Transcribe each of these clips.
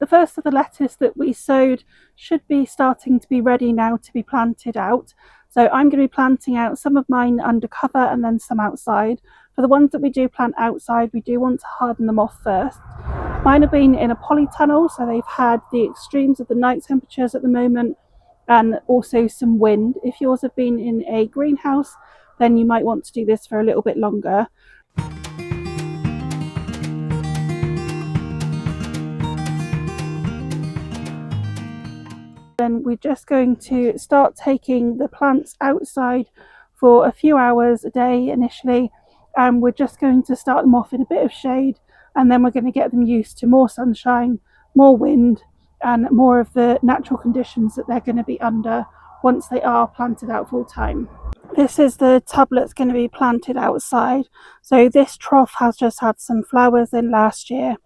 the first of the lettuce that we sowed should be starting to be ready now to be planted out. So I'm going to be planting out some of mine under cover and then some outside. For the ones that we do plant outside, we do want to harden them off first. Mine have been in a polytunnel, so they've had the extremes of the night temperatures at the moment and also some wind. If yours have been in a greenhouse, then you might want to do this for a little bit longer. Then we're just going to start taking the plants outside for a few hours a day initially, and we're just going to start them off in a bit of shade, and then we're going to get them used to more sunshine, more wind, and more of the natural conditions that they're going to be under once they are planted out full time. This is the tub that's going to be planted outside. So this trough has just had some flowers in last year,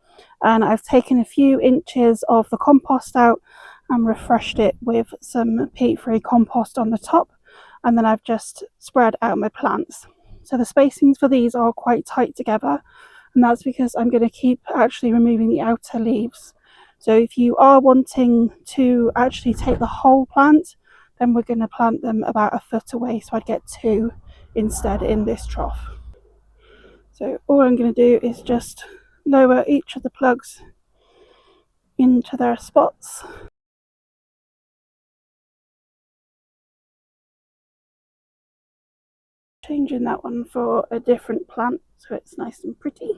and I've taken a few inches of the compost out and refreshed it with some peat-free compost on the top, and then I've just spread out my plants. So the spacings for these are quite tight together, and that's because I'm going to keep actually removing the outer leaves. So if you are wanting to actually take the whole plant, then we're going to plant them about a foot away, so I'd get 2 instead in this trough. So all I'm going to do is just lower each of the plugs into their spots. Changing that one for a different plant so it's nice and pretty.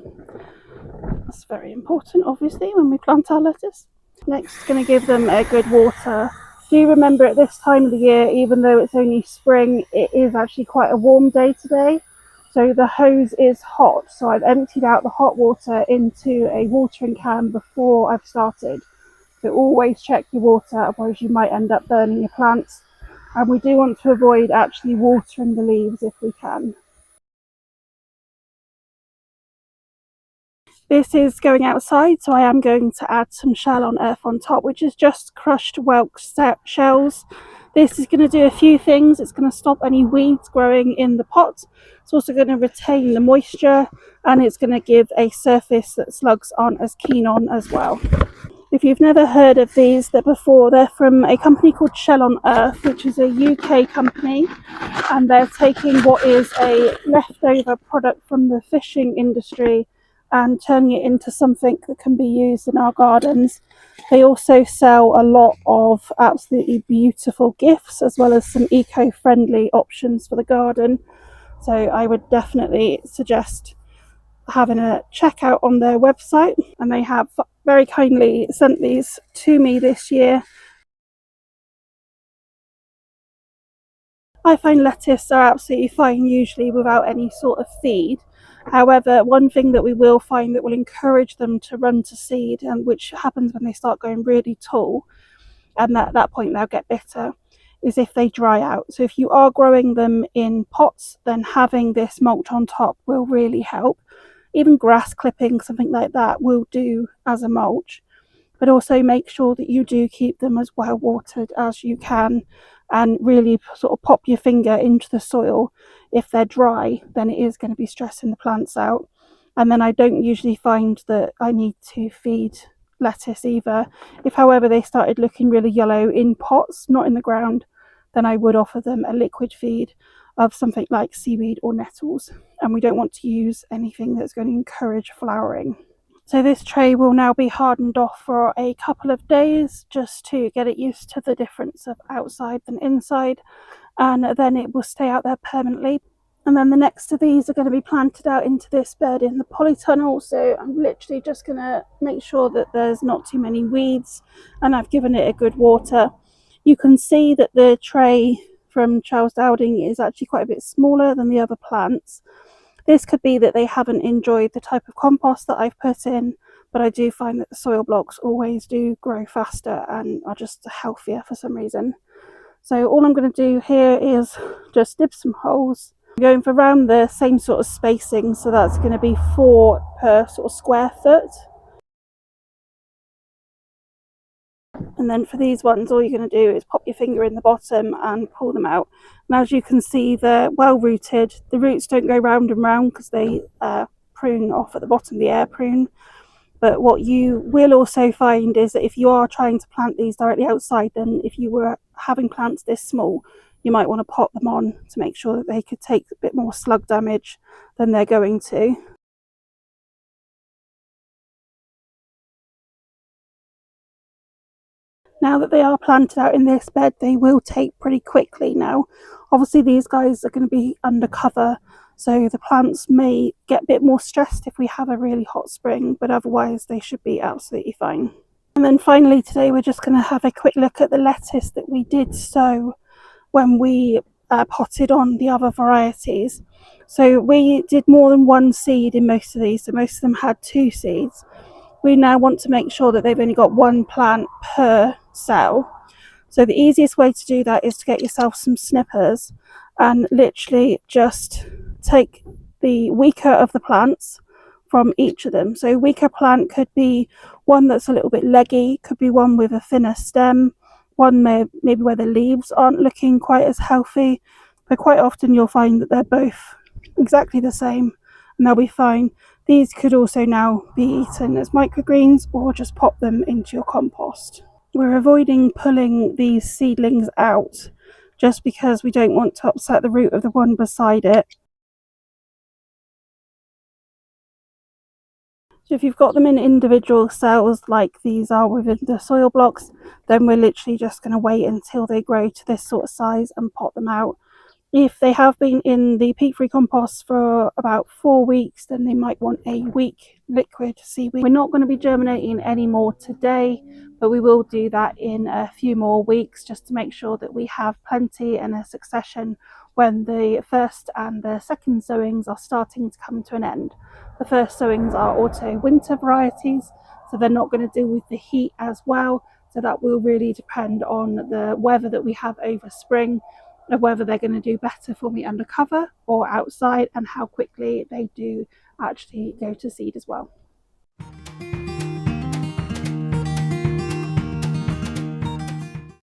That's very important, obviously, when we plant our lettuce. Next, going to give them a good water. Do remember at this time of the year, even though it's only spring, it is actually quite a warm day today. So the hose is hot, so I've emptied out the hot water into a watering can before I've started. So always check your water, otherwise you might end up burning your plants. And we do want to avoid actually watering the leaves if we can. This is going outside, so I am going to add some shell on earth on top, which is just crushed whelk shells. This is going to do a few things. It's going to stop any weeds growing in the pot. It's also going to retain the moisture, and it's going to give a surface that slugs aren't as keen on as well. If you've never heard of these before, they're from a company called Shell on Earth, which is a UK company, and they're taking what is a leftover product from the fishing industry and turning it into something that can be used in our gardens. They also sell a lot of absolutely beautiful gifts as well as some eco-friendly options for the garden. So I would definitely suggest having a check out on their website, and they have very kindly sent these to me this year. I find lettuce are absolutely fine usually without any sort of feed. However, one thing that we will find that will encourage them to run to seed, and which happens when they start going really tall, and at that point they'll get bitter, is if they dry out. So if you are growing them in pots, then having this mulch on top will really help. Even grass clippings, something like that, will do as a mulch. But also make sure that you do keep them as well watered as you can, and really sort of pop your finger into the soil. If they're dry, then it is going to be stressing the plants out. And then I don't usually find that I need to feed lettuce either. If, however, they started looking really yellow in pots, not in the ground, then I would offer them a liquid feed of something like seaweed or nettles. And we don't want to use anything that's going to encourage flowering. So this tray will now be hardened off for a couple of days just to get it used to the difference of outside and inside, and then it will stay out there permanently. And then the next of these are going to be planted out into this bed in the polytunnel. So I'm literally just going to make sure that there's not too many weeds, and I've given it a good water. You can see that the tray from Charles Dowding is actually quite a bit smaller than the other plants. This could be that they haven't enjoyed the type of compost that I've put in, but I do find that the soil blocks always do grow faster and are just healthier for some reason. So all I'm going to do here is just dip some holes. I'm going for around the same sort of spacing, so that's going to be 4 per sort of square foot. And then for these ones, all you're going to do is pop your finger in the bottom and pull them out. And as you can see, they're well rooted. The roots don't go round and round because they prune off at the bottom, the air prune. But what you will also find is that if you are trying to plant these directly outside, then if you were having plants this small, you might want to pot them on to make sure that they could take a bit more slug damage than they're going to. Now that they are planted out in this bed, they will take pretty quickly now. Obviously, these guys are going to be under cover, so the plants may get a bit more stressed if we have a really hot spring, but otherwise they should be absolutely fine. And then finally today we're just going to have a quick look at the lettuce that we did sow when we potted on the other varieties. So we did more than one seed in most of these, so most of them had 2 seeds. We now want to make sure that they've only got 1 plant per cell. So the easiest way to do that is to get yourself some snippers and literally just take the weaker of the plants from each of them. So weaker plant could be one that's a little bit leggy, could be one with a thinner stem, one maybe where the leaves aren't looking quite as healthy, but quite often you'll find that they're both exactly the same and they'll be fine. These could also now be eaten as microgreens or just pop them into your compost. We're avoiding pulling these seedlings out just because we don't want to upset the root of the one beside it. So if you've got them in individual cells like these are within the soil blocks, then we're literally just going to wait until they grow to this sort of size and pot them out. If they have been in the peat-free compost for about 4 weeks, then they might want a week liquid seaweed. We're not going to be germinating any more today, but we will do that in a few more weeks just to make sure that we have plenty and a succession when the first and the second sowings are starting to come to an end. The first sowings are auto winter varieties, so they're not going to deal with the heat as well. So that will really depend on the weather that we have over spring, of whether they're going to do better for me undercover or outside, and how quickly they do actually go to seed as well.